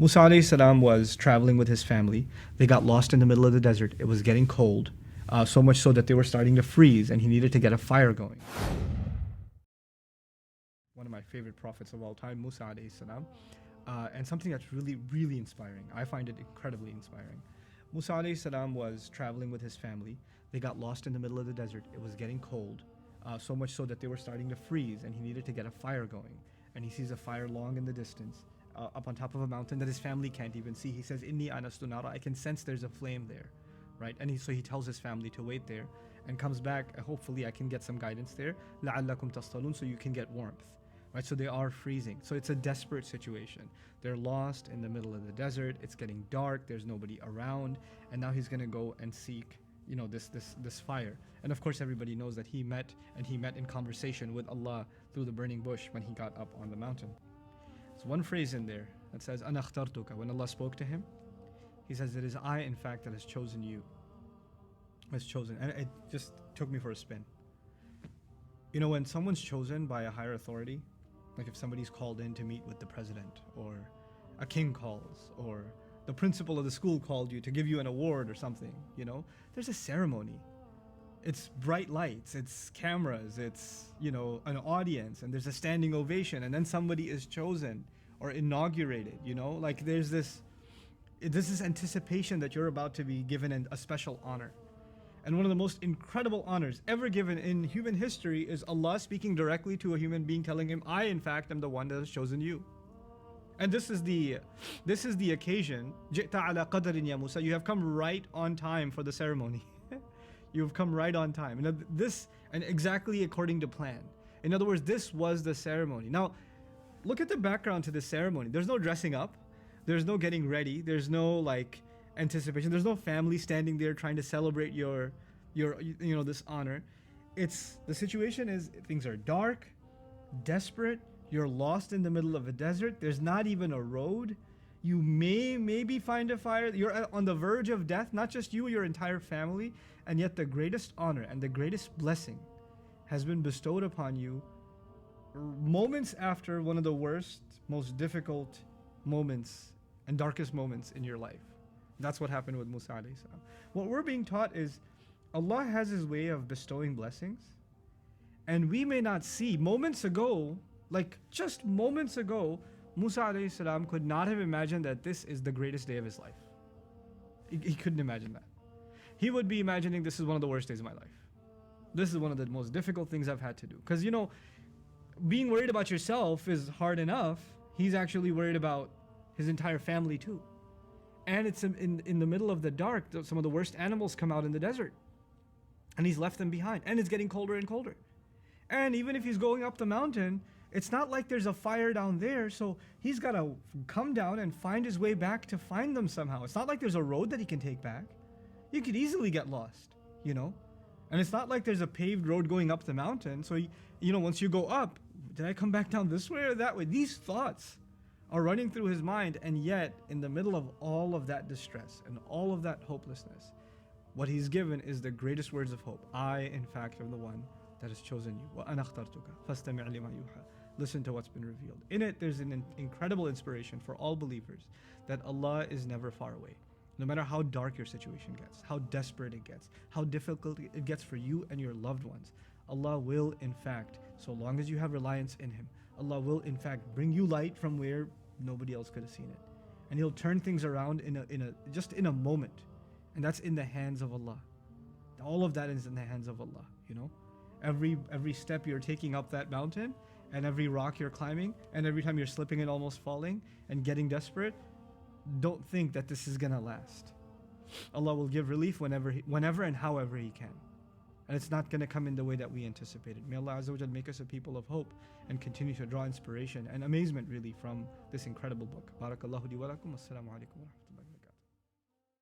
Musa alayhi salam was traveling with his family. They got lost in the middle of the desert. It was getting cold, so much so that they were starting to freeze, and he needed to get a fire going. One of my favorite prophets of all time, Musa alayhi salam, and something that's really, really inspiring. I find it incredibly inspiring. Musa alayhi salam was traveling with his family. They got lost in the middle of the desert. It was getting cold, so much so that they were starting to freeze, and he needed to get a fire going. And he sees a fire long in the distance, up on top of a mountain that his family can't even see. He says, "Inni anastu nara." I can sense there's a flame there, right? And so he tells his family to wait there, and comes back. Hopefully, I can get some guidance there. لَعَلَّكُمْ تَصْطَلُونَ, so you can get warmth. Right, so they are freezing. So it's a desperate situation. They're lost in the middle of the desert. It's getting dark. There's nobody around, and now he's gonna go and seek, this fire. And of course, everybody knows that he met in conversation with Allah through the burning bush when he got up on the mountain. There's one phrase in there that says, "Ana akhtartuka." When Allah spoke to him, He says, "It is I, in fact, that has chosen you." Has chosen, and it just took me for a spin. When someone's chosen by a higher authority, like if somebody's called in to meet with the president, or a king calls, or the principal of the school called you to give you an award or something, there's a ceremony. It's bright lights, it's cameras, it's, an audience, and there's a standing ovation, and then somebody is chosen or inaugurated, like there's this anticipation that you're about to be given a special honor. And one of the most incredible honors ever given in human history is Allah speaking directly to a human being, telling him, "I, in fact, am the one that has chosen you." And this is the occasion. "Ji'ta ala qadarin ya Musa." You have come right on time for the ceremony. You have come right on time. And exactly according to plan. In other words, this was the ceremony. Now, look at the background to this ceremony. There's no dressing up. There's no getting ready. There's no anticipation. There's no family standing there trying to celebrate your this honor. The situation is, things are dark, desperate. You're lost in the middle of a desert. There's not even a road. You maybe find a fire. You're on the verge of death, not just you, your entire family. And yet the greatest honor and the greatest blessing has been bestowed upon you moments after one of the worst, most difficult moments and darkest moments in your life. That's what happened with Musa alayhi salam. What we're being taught is Allah has His way of bestowing blessings, and we may not see. Just moments ago, Musa alayhi salam could not have imagined that this is the greatest day of his life. He couldn't imagine that. He would be imagining, this is one of the worst days of my life. This is one of the most difficult things I've had to do. Because being worried about yourself is hard enough. He's actually worried about his entire family too. And it's in the middle of the dark. Some of the worst animals come out in the desert, and he's left them behind, and it's getting colder and colder. And even if he's going up the mountain, it's not like there's a fire down there, so he's got to come down and find his way back to find them somehow. It's not like there's a road that he can take back. You could easily get lost, and it's not like there's a paved road going up the mountain, so once you go up, did I come back down this way or that way? These thoughts are running through his mind, and yet in the middle of all of that distress and all of that hopelessness, what he's given is the greatest words of hope. "I, in fact, am the one that has chosen you. وَأَنَا اخْتَرْتُكَ فَاسْتَمِعْ لِمَا يُوحَى." Listen to what's been revealed. In it, there's an incredible inspiration for all believers that Allah is never far away. No matter how dark your situation gets, how desperate it gets, how difficult it gets for you and your loved ones, Allah will, in fact, so long as you have reliance in Him, Allah will, in fact, bring you light from where nobody else could have seen it. And He'll turn things around just in a moment. And that's in the hands of Allah. All of that is in the hands of Allah, Every step you're taking up that mountain, and every rock you're climbing, and every time you're slipping and almost falling and getting desperate, don't think that this is gonna last. Allah will give relief whenever and however He can. And it's not gonna come in the way that we anticipated. May Allah Azza wa Jal make us a people of hope and continue to draw inspiration and amazement really from this incredible book. Barakallahu li wa lakum. Assalamu alaikum wa rahmatullahi.